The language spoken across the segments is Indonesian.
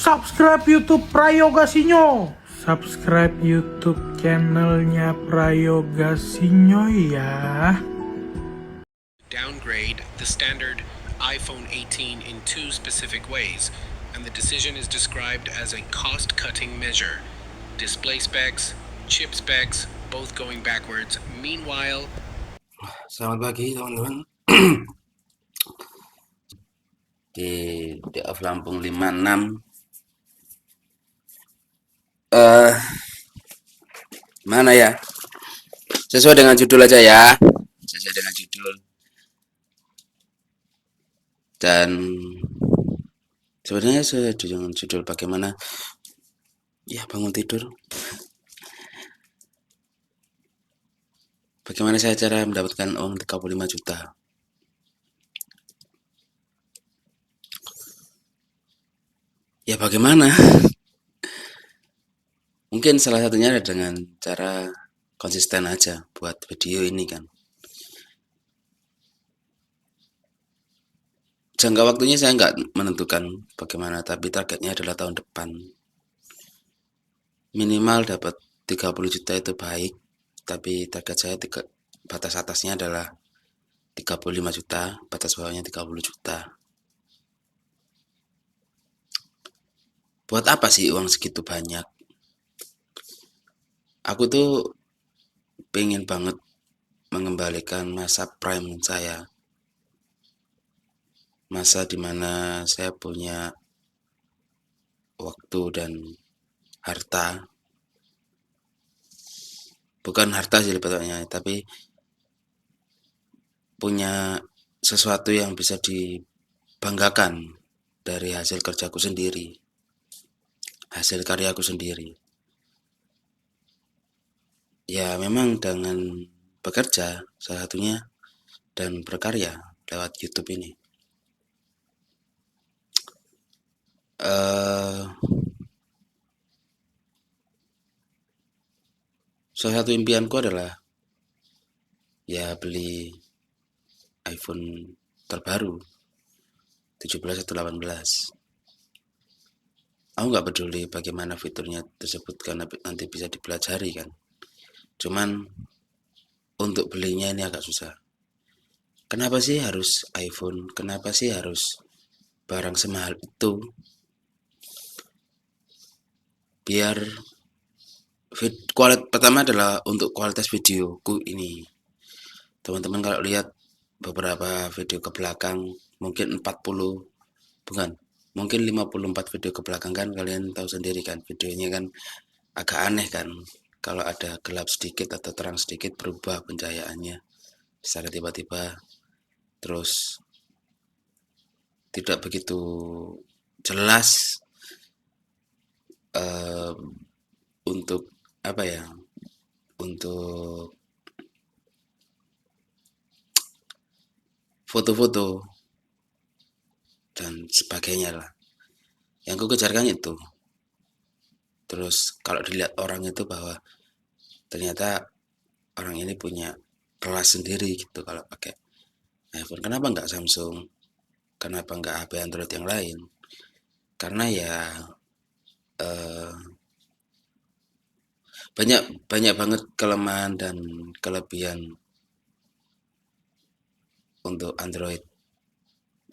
subscribe YouTube Prayoga Sinyo. Subscribe YouTube channelnya Prayoga Sinyo ya. Downgrade the standard iPhone 18 in two specific ways, and the decision is described as a cost-cutting measure. Display specs, chip specs, both going backwards. Meanwhile, Selamat pagi teman-teman. Di DF Lampung 56. Mana ya? Sesuai dengan judul aja ya. Sesuai dengan judul. Dan sebenarnya sesuai dengan judul bagaimana ya bangun tidur. Bagaimana saya cara mendapatkan uang 35 juta? Ya bagaimana? Mungkin salah satunya ada dengan cara konsisten aja buat video ini kan. Jangka waktunya saya nggak menentukan bagaimana, tapi targetnya adalah tahun depan. Minimal dapat 30 juta itu baik, tapi target saya batas atasnya adalah 35 juta, batas bawahnya 30 juta. Buat apa sih uang segitu banyak? Aku tuh pengen banget mengembalikan masa prime saya. Masa dimana saya punya waktu dan harta. Bukan harta sih lebih tapi punya sesuatu yang bisa dibanggakan dari hasil kerjaku sendiri, hasil karyaku sendiri. Ya memang dengan bekerja salah satunya dan berkarya lewat YouTube ini. Salah satu impianku adalah ya beli iPhone terbaru 17 atau 18. Aku nggak peduli bagaimana fiturnya tersebut karena nanti bisa dipelajari kan. Cuman untuk belinya ini agak susah. Kenapa sih harus iPhone? Kenapa sih harus barang semahal itu? Biar pertama adalah untuk kualitas videoku ini. Teman-teman kalau lihat beberapa video ke belakang, mungkin 54 video ke belakang kan kalian tahu sendiri kan, videonya kan agak aneh kan. Kalau ada gelap sedikit atau terang sedikit berubah pencahayaannya secara tiba-tiba, terus tidak begitu jelas untuk apa ya, untuk foto-foto dan sebagainya lah. Yang ku kejarkan itu. Terus kalau dilihat orang itu bahwa ternyata orang ini punya kelas sendiri gitu kalau pakai iPhone. Kenapa nggak Samsung? Kenapa nggak HP Android yang lain? Karena ya banyak banget kelemahan dan kelebihan untuk Android,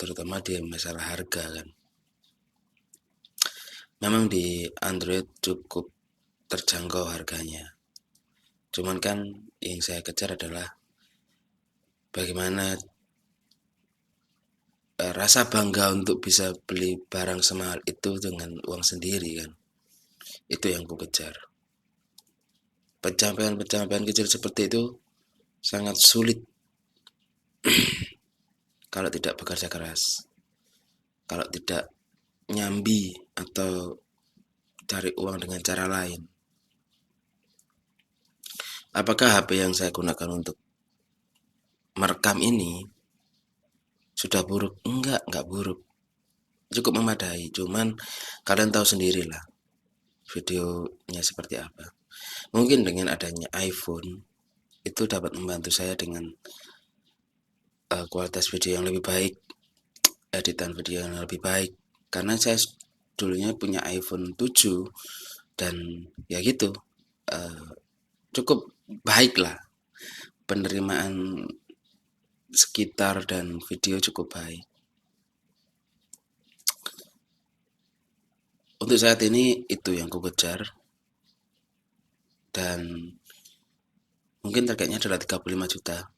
terutama di masalah harga kan. Memang di Android cukup terjangkau harganya. Cuman kan yang saya kejar adalah bagaimana rasa bangga untuk bisa beli barang semahal itu dengan uang sendiri kan. Itu yang ku kejar. Pencapaian-pencapaian kecil seperti itu sangat sulit kalau tidak bekerja keras, kalau tidak nyambi atau cari uang dengan cara lain. Apakah HP yang saya gunakan untuk merekam ini sudah buruk? Enggak buruk. Cukup memadai, cuman kalian tahu sendirilah videonya seperti apa. Mungkin dengan adanya iPhone itu dapat membantu saya dengan kualitas video yang lebih baik, editan video yang lebih baik, karena saya dulunya punya iPhone 7 dan ya gitu, cukup baik lah, penerimaan sekitar dan video cukup baik. Untuk saat ini itu yang ku kejar, dan mungkin targetnya adalah 35 juta.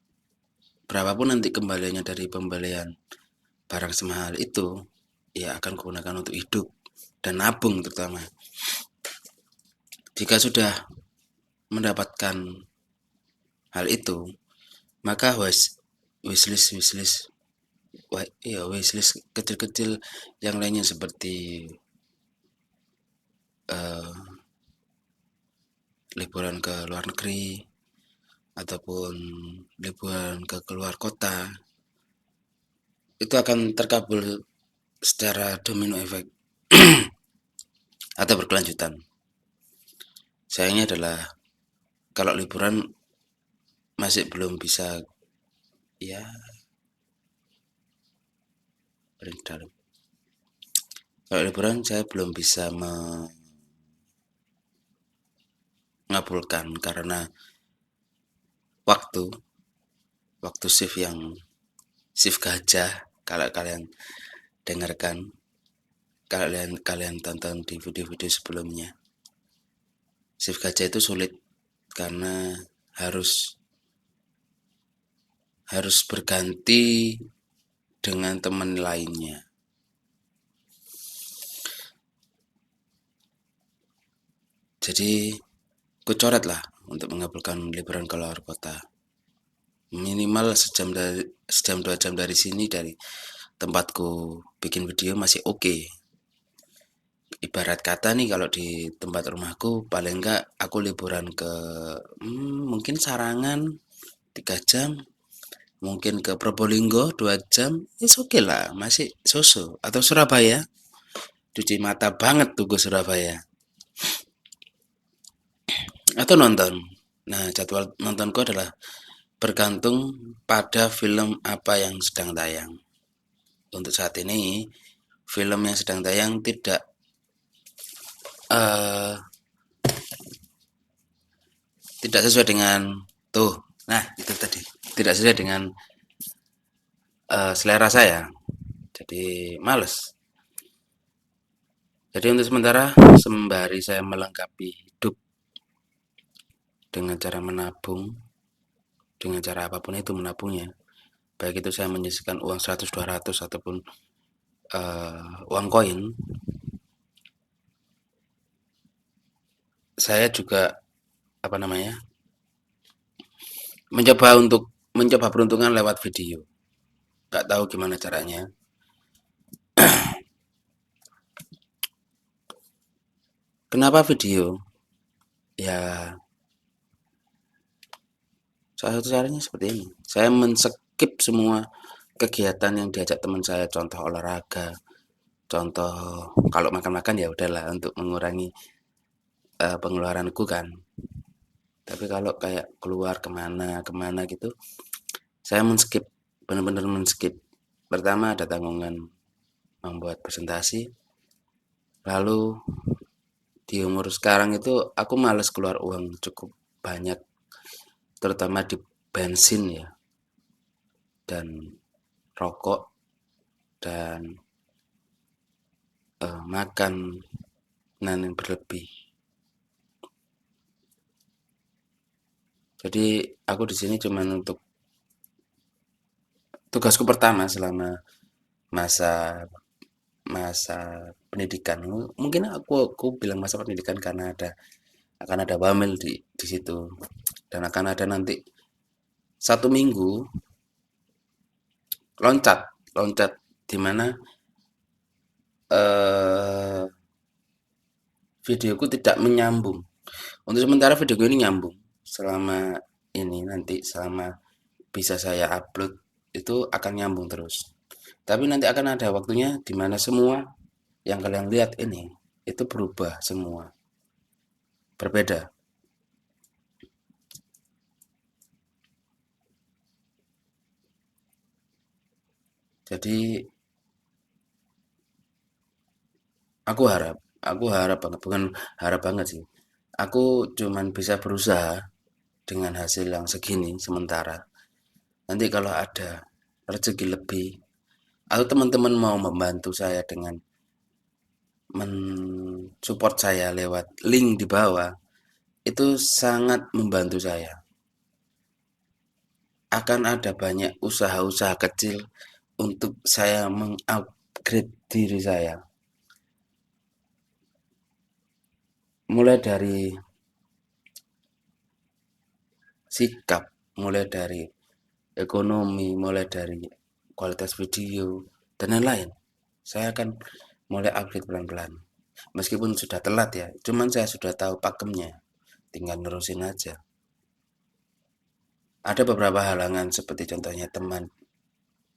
Berapapun nanti kembaliannya dari pembelian barang semahal itu, ya akan kugunakan untuk hidup dan nabung terutama. Jika sudah mendapatkan hal itu, maka wishlist kecil-kecil yang lainnya seperti liburan ke luar negeri ataupun liburan ke keluar kota, itu akan terkabul secara domino efek atau berkelanjutan. Sayangnya adalah kalau liburan masih belum bisa, ya paling dalam. Kalau liburan saya belum bisa mengabulkan karena waktu shift gajah. Kalau kalian dengarkan, kalian tonton di video-video sebelumnya, shift gajah itu sulit karena harus berganti dengan teman lainnya. Jadi kucoret lah untuk mengabulkan liburan ke luar kota. Minimal sejam 2 jam dari sini, dari tempatku bikin video masih oke. Ibarat kata nih, kalau di tempat rumahku paling enggak aku liburan ke mungkin Sarangan 3 jam, mungkin ke Probolinggo 2 jam, oke lah, masih so-so. Atau Surabaya, cuci mata banget tuh ke Surabaya. Atau nonton. Nah, jadwal nontonku adalah bergantung pada film apa yang sedang tayang. Untuk saat ini, film yang sedang tayang tidak sesuai dengan itu tadi, tidak sesuai dengan selera saya. Jadi males. Jadi untuk sementara, sembari saya melengkapi hidup dengan cara menabung, dengan cara apapun itu menabungnya, baik itu saya menyisihkan uang 100-200 ataupun uang koin, saya juga mencoba peruntungan lewat video. Gak tahu gimana caranya. Kenapa video? Ya, salah satu caranya seperti ini. Saya men-skip semua kegiatan yang diajak teman saya, contoh olahraga, contoh kalau makan-makan ya udahlah untuk mengurangi pengeluaranku kan. Tapi kalau kayak keluar kemana gitu, saya men-skip, benar-benar men-skip. Pertama ada tanggungan membuat presentasi, lalu di umur sekarang itu aku males keluar uang cukup banyak, terutama di bensin ya, dan rokok, dan makan yang berlebih. Jadi aku di sini cuma untuk tugasku pertama selama masa masa pendidikan. Mungkin aku bilang masa pendidikan karena akan ada wamil di situ, dan akan ada nanti 1 minggu loncat di mana videoku tidak menyambung. Untuk sementara videoku ini nyambung. Selama bisa saya upload itu akan nyambung terus. Tapi nanti akan ada waktunya di mana semua yang kalian lihat ini itu berubah semua. Berbeda. Jadi aku harap banget, bukan harap banget sih. Aku cuman bisa berusaha dengan hasil yang segini sementara. Nanti kalau ada rezeki lebih atau teman-teman mau membantu saya dengan mensupport saya lewat link di bawah, itu sangat membantu saya. Akan ada banyak usaha-usaha kecil untuk saya mengupgrade diri saya. Mulai dari sikap, mulai dari ekonomi, mulai dari kualitas video, dan lain-lain. Saya akan mulai upgrade pelan-pelan. Meskipun sudah telat ya, cuman saya sudah tahu pakemnya. Tinggal nerusin aja. Ada beberapa halangan seperti contohnya teman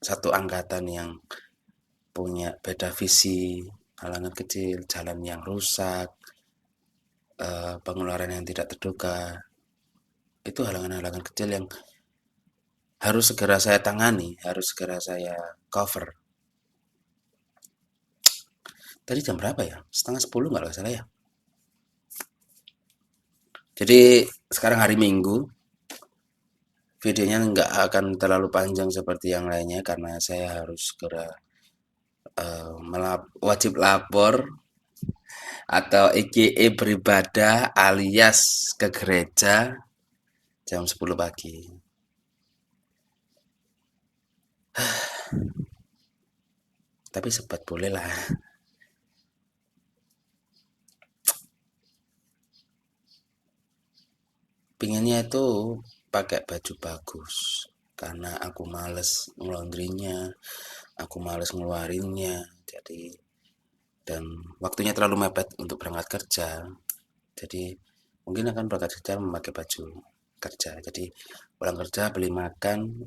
satu angkatan yang punya beda visi, halangan kecil, jalan yang rusak, pengeluaran yang tidak terduga. Itu halangan-halangan kecil yang harus segera saya tangani, harus segera saya cover. Tadi jam berapa ya? 9:30 nggak salah ya. Jadi sekarang hari Minggu, videonya nggak akan terlalu panjang seperti yang lainnya karena saya harus segera wajib lapor atau EKE beribadah alias ke gereja jam 10 pagi. Tapi sempat boleh lah. Pinginnya itu pakai baju bagus karena aku males ngelondrinya, aku males ngeluarinnya. Jadi dan waktunya terlalu mepet untuk berangkat kerja. Jadi mungkin akan berangkat kerja memakai baju kerja. Jadi pulang kerja beli makan,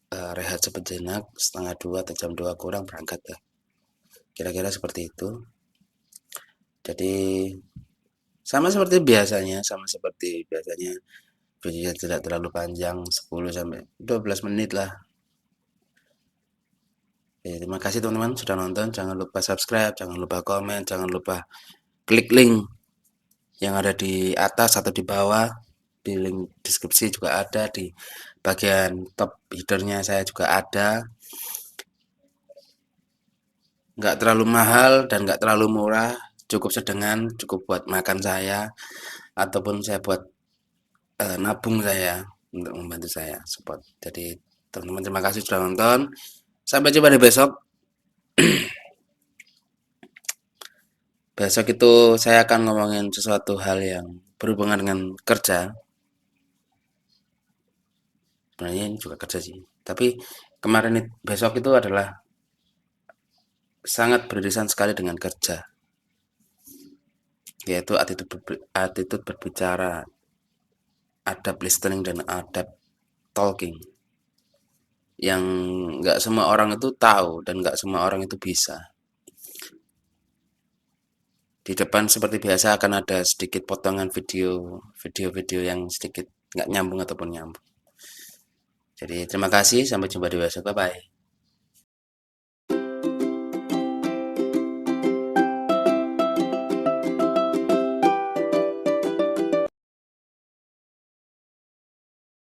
rehat sejenak, 1:30 atau jam 2 kurang berangkat ya. Kira-kira seperti itu. Jadi sama seperti biasanya videonya tidak terlalu panjang, 10 sampai 12 menit lah. Terima kasih teman-teman sudah nonton. Jangan lupa subscribe, jangan lupa komen, jangan lupa klik link yang ada di atas atau di bawah. Di link deskripsi juga ada, di bagian top headernya saya juga ada. Nggak terlalu mahal dan nggak terlalu murah, cukup sedengan, cukup buat makan saya ataupun saya buat nabung saya untuk membantu saya support. Jadi teman-teman terima kasih sudah nonton. Sampai jumpa di besok. Besok itu saya akan ngomongin sesuatu hal yang berhubungan dengan kerja. Sebenarnya ini juga kerja sih. Tapi besok itu adalah sangat beririsan sekali dengan kerja. Yaitu attitude berbicara, adab listening dan adab talking. Yang nggak semua orang itu tahu dan nggak semua orang itu bisa. Di depan seperti biasa akan ada sedikit potongan video yang sedikit nggak nyambung ataupun nyambung. Jadi terima kasih, sampai jumpa di besok, bye bye.